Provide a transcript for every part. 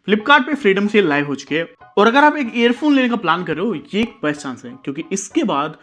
फ्लिपकार्ट पे freedom cell live हो चुके हैं और अगर आप एक ईयरफोन लेने का प्लान कर रहे हो ये एक बेस्ट चांस है, क्योंकि इसके बाद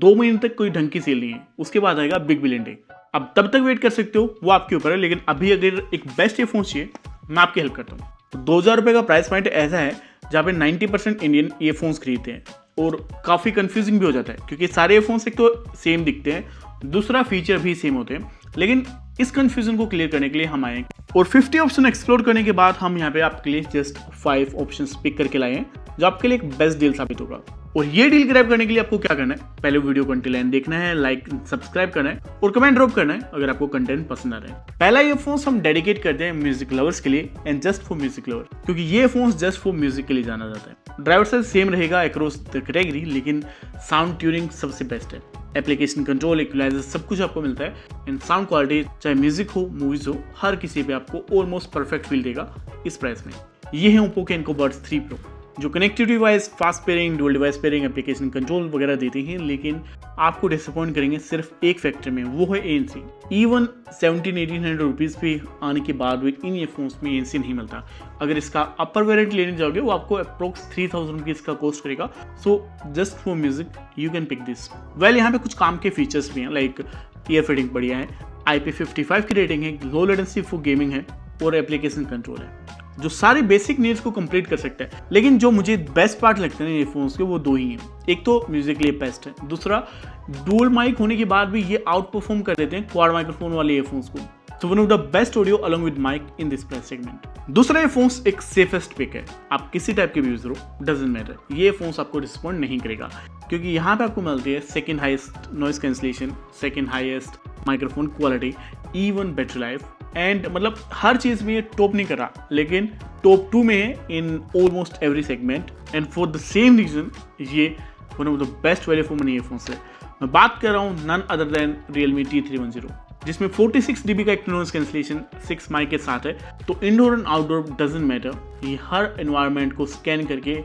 2 महीने तक कोई ढंग की सेल नहीं है। उसके बाद आएगा बिग बिलियन डे। अब तब तक वेट कर सकते हो, वो आपके ऊपर है, लेकिन अभी अगर एक बेस्ट ईयरफोन चाहिए मैं आपकी हेल्प करता हूँ। तो 2000 रुपये का प्राइस पॉइंट ऐसा है जहाँ पे 90% इंडियन ईयरफोन्स खरीदते हैं और काफ़ी कंफ्यूजिंग भी हो जाता है, क्योंकि सारे ईयरफोन्स एक तो सेम दिखते हैं, दूसरा फीचर भी सेम होते हैं। लेकिन इस कंफ्यूजन को क्लियर करने के लिए हम आए और 50 ऑप्शन एक्सप्लोर करने के बाद हम यहाँ पे आपके लिए जस्ट 5 ऑप्शंस पिक करके लाए हैं जो आपके लिए एक बेस्ट डील साबित होगा। और ये डील ग्रैब करने के लिए आपको क्या करना है, पहले वीडियो को अंटिल एंड देखना है, लाइक सब्सक्राइब करना है और कमेंट ड्रॉप करना है अगर आपको कंटेंट पसंद आ रहा है। पहला ईयरफोन्स हम डेडिकेट करते हैं म्यूजिक लवर्स के लिए and just for music lover, क्योंकि ये ईयरफोन्स जस्ट फॉर म्यूजिक के लिए जाना जाता है। ड्राइवर साइज सेम रहेगा अक्रॉस द कैटेगरी, लेकिन साउंड ट्यूनिंग सबसे बेस्ट है। एप्लीकेशन कंट्रोल, इक्वलाइजर सब कुछ आपको मिलता है एंड साउंड क्वालिटी चाहे म्यूजिक हो मूवीज हो हर किसी पे आपको ऑलमोस्ट परफेक्ट फील देगा इस प्राइस में। ये है ओप्पो के एनको बड्स 3 प्रो जो connectivity wise fast pairing, dual device pairing, application control वगैरह देते हैं, लेकिन आपको डिसअपॉइंट करेंगे सिर्फ एक फैक्टर में, वो है ANC। इवन 1700-1800 रुपीज़ पे आने के बाद भी इन ईयरफोन्स में ANC नहीं मिलता। अगर इसका अपर वेरिएंट लेने जाओगे वो आपको अप्रोक्स 3000 रुपीज़ का कॉस्ट करेगा। So just for music you can pick this. Well यहाँ पे कुछ काम के फीचर्स भी हैं, लाइक ईयर फिटिंग बढ़िया है, IP55 की रेटिंग है, लो लेटेंसी फॉर गेमिंग है और एप्लीकेशन कंट्रोल है जो सारे बेसिक नीड्स को कंप्लीट कर सकता है। लेकिन जो मुझे बेस्ट पार्ट लगते हैं ईयरफोन्स के वो दो ही हैं। एक तो म्यूजिक के लिए बेस्ट है, दूसरा डुअल माइक होने के बाद भी ये आउट परफॉर्म कर देते हैं क्वाड माइक्रोफोन वाले ईयरफोन्स को। तो one of the best audio along with mic in this price segment. दूसरा ईयरफोन्स एक सेफेस्ट पिक है, आप किसी टाइप के भी यूजर हो डजंट मैटर, ये ईयरफोन्स आपको डिसअपॉइंट नहीं करेगा, क्योंकि यहाँ पे आपको मिलती है second highest noise cancellation, second highest microphone quality, even battery life and मतलब हर चीज में ये टॉप नहीं कर रहा, लेकिन टॉप 2 में है in almost every segment and for the same reason ये one of the best value for money earphones है। मैं बात कर रहा हूँ none other than Realme T310 जिसमें 46 dB का एक नॉइस कैंसलेशन 6 माइक के साथ है। तो indoor and outdoor doesn't matter, ये हर एनवायरनमेंट को स्कैन करके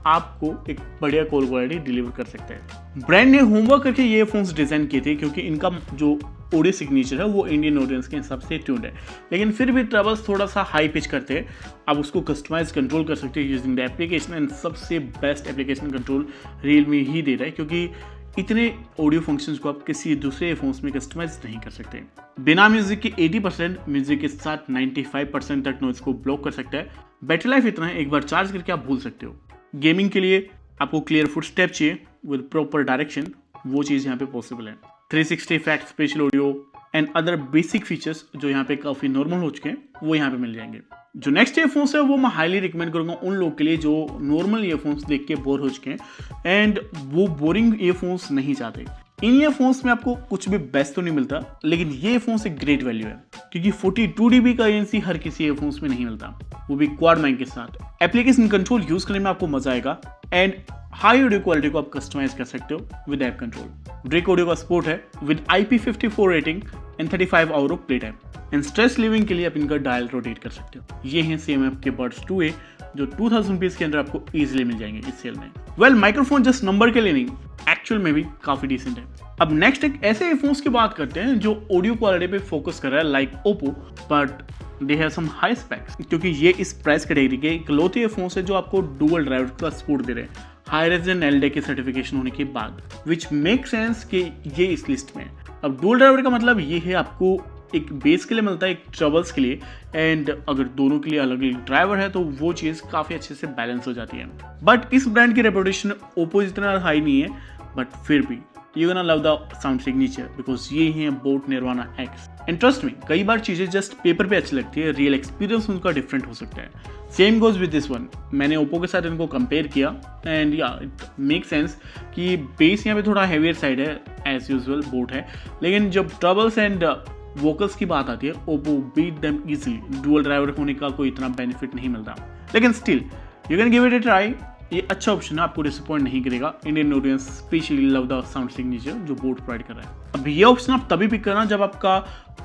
आपको एक बढ़िया कॉल क्वालिटी डिलीवर कर सकता है। ब्रांड ने होमवर्क करके ये ईयरफोन्स डिजाइन किए थे, क्योंकि इनका जो ऑडियो सिग्नेचर है वो इंडियन ऑडियंस के हिसाब से ट्यून्ड है, लेकिन फिर भी ट्रबल्स थोड़ा सा हाई पिच करते हैं। आप उसको कस्टमाइज कंट्रोल कर सकते हैं यूजिंग द एप्लीकेशन एंड सबसे बेस्ट एप्लीकेशन कंट्रोल Realme ही दे रहा है, क्योंकि इतने ऑडियो फंक्शंस को आप किसी दूसरे ईयरफोन्स में कस्टमाइज नहीं कर सकते। बिना म्यूजिक के 80%, म्यूजिक के साथ 95% तक नॉइज को ब्लॉक कर सकता है। बैटरी लाइफ इतना है, एक बार चार्ज करके आप भूल सकते हो। गेमिंग के लिए आपको क्लियर फुटस्टेप चाहिए विद प्रॉपर डायरेक्शन, वो चीज़ यहाँ पे पॉसिबल है। 360 effect, special audio and other basic features जो यहाँ पे काफ़ी नॉर्मल हो चुके हैं वो यहाँ पे मिल जाएंगे। जो नेक्स्ट ईयरफोन्स है वो मैं हाईली रिकमेंड करूँगा उन लोगों के लिए जो नॉर्मल ईयरफोन्स देख के बोर हो चुके हैं एंड वो बोरिंग ईयरफोन्स नहीं चाहते। इन ईयरफोन्स में आपको कुछ भी बेस्ट तो नहीं मिलता, लेकिन ये ईयरफोन्स एक ग्रेट वैल्यू है, क्योंकि 42 dB का ANC हर किसी ईयरफोन्स में नहीं मिलता, वो भी क्वाड माइक के साथ। एप्लीकेशन कंट्रोल यूज करने में आपको मजा आएगा एंड हाई ऑडियो क्वालिटी को आप कस्टमाइज कर सकते हो with app control. Drake audio का सपोर्ट है with IP54 rating and 35 hour of play time and stress living के लिए आप इनका डायल रोटेट कर सकते हो। ये हैं CMF के बड्स 2A जो 2000 रुपीज के अंदर आपको इजीली मिल जाएंगे इस सेल में। वेल माइक्रोफोन जस्ट नंबर के लिए नहीं, एक्चुअल में भी काफी डिसेंट है। अब नेक्स्ट एक ऐसे ईयरफोन्स की बात करते हैं जो ऑडियो क्वालिटी पे फोकस कर रहा है, like Oppo, but they have some high specs, क्योंकि ये इस प्राइस कैटेगरी के इकलौते ईयरफोन्स है जो आपको डुअल ड्राइवर का सपोर्ट दे रहे हैं हाई रेजोनेंट LDAC की सर्टिफिकेशन होने के बाद, विच मेक सेंस कि ये इस लिस्ट में है। अब डुअल ड्राइवर का मतलब ये है आपको एक बेस के लिए मिलता है, एक ट्रबल्स के लिए, एंड अगर दोनों के लिए अलग अलग ड्राइवर है तो वो चीज़ काफ़ी अच्छे से बैलेंस हो जाती है। बट इस ब्रांड की रेपुटेशन ओप्पो जितना हाई नहीं है, बट फिर भी you gonna love the sound signature because ये है boAt Nirvana X। And trust me, कई बार चीज़ें जस्ट पेपर पे अच्छी लगती है, रियल एक्सपीरियंस उनका डिफरेंट हो सकता है। Same goes with this one. मैंने ओप्पो के साथ इनको कंपेयर किया एंड या इट मेक सेंस कि बेस यहाँ पे थोड़ा हैवियर साइड है, एज यूजुअल बोट है, लेकिन जब ट्रबल्स एंड वोकल्स की बात आती है Oppo beat them easily. Dual driver होने का कोई इतना बेनिफिट नहीं मिलता, लेकिन still you can give it a try. ये अच्छा ऑप्शन है, आपको डिसअपॉइंट नहीं करेगा। Indian audience specially love the sound signature जो बोट प्रोवाइड कर रहा है। अब ये ऑप्शन आप तभी पिक करना जब आपका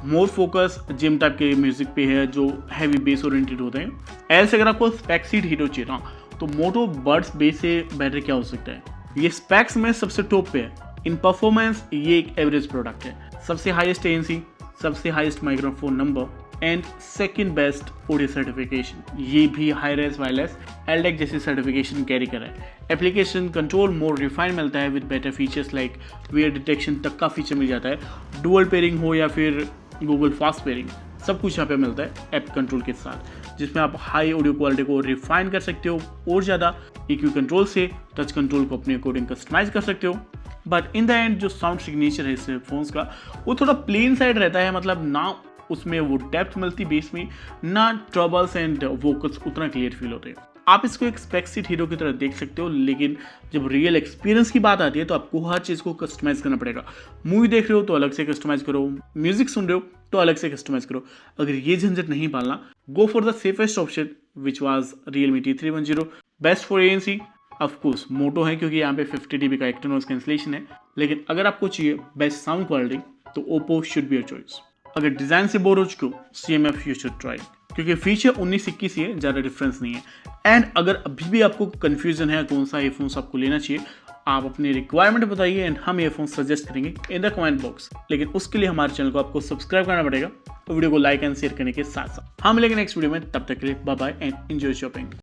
मोर फोकस जिम टाइप के म्यूजिक पे है जो हैवी बेस ओरिएंटेड होते हैं। एल्स अगर आपको स्पेक सीट हीरो चाहिए ना तो मोटो बड्स बेस से बेटर क्या हो सकता है। ये स्पेक्स में सबसे टॉप पे है, इन परफॉर्मेंस ये एक एवरेज प्रोडक्ट है। सबसे हाईएस्ट ANC, सबसे highest microphone number and second best audio certification, ये भी हाई रेस वायरलेस एलडेक जैसी सर्टिफिकेशन कैरी कर रहा है। एप्लीकेशन कंट्रोल मोर रिफाइन मिलता है with better features like wear detection तक का फीचर मिल जाता है। डुअल पेयरिंग हो या फिर गूगल फास्ट पेयरिंग, सब कुछ यहाँ पे मिलता है ऐप कंट्रोल के साथ, जिसमें आप हाई ऑडियो क्वालिटी को रिफाइन कर सकते हो और ज़्यादा EQ कंट्रोल से टच कंट्रोल को अपने अकॉर्डिंग कस्टमाइज कर सकते हो। बट इन द एंड जो साउंड सिग्नेचर है इस फोन्स का वो थोड़ा प्लेन साइड रहता है, मतलब ना उसमें वो डेप्थ मिलती बेस में, ना ट्रबल्स एंड वोकल्स उतना क्लियर फील होते हैं। आप इसको एक स्पेक्सिट हीरो की तरह देख सकते हो, लेकिन जब रियल एक्सपीरियंस की बात आती है तो आपको हर चीज़ को कस्टमाइज करना पड़ेगा। मूवी देख रहे हो तो अलग से कस्टमाइज करो, म्यूजिक सुन रहे हो तो अलग से कस्टमाइज करो। अगर ये झंझट नहीं पालना, go for the safest option which was Realme T310, best for ANC। Of course Moto है क्योंकि यहाँ पे 50 dB का एक्टर नॉइज कैंसलेशन है, लेकिन अगर आपको चाहिए बेस्ट साउंड क्वालिटी तो Oppo should be your choice. अगर डिज़ाइन से बोर हो चुके हो CMF यू शुड ट्राई, क्योंकि फीचर 19-21 ही है, ज़्यादा डिफरेंस नहीं है। एंड अगर अभी भी आपको कन्फ्यूजन है कौन सा ईयरफोन्स आपको लेना चाहिए, आप अपनी रिक्वायरमेंट बताइए एंड हम ईयरफोन सजेस्ट करेंगे इन द कमेंट बॉक्स। लेकिन उसके लिए हमारे चैनल को आपको सब्सक्राइब करना पड़ेगा, तो वीडियो को लाइक एंड शेयर करने के साथ साथ हम मिलेंगे नेक्स्ट वीडियो में। तब तक के लिए bye bye and enjoy shopping.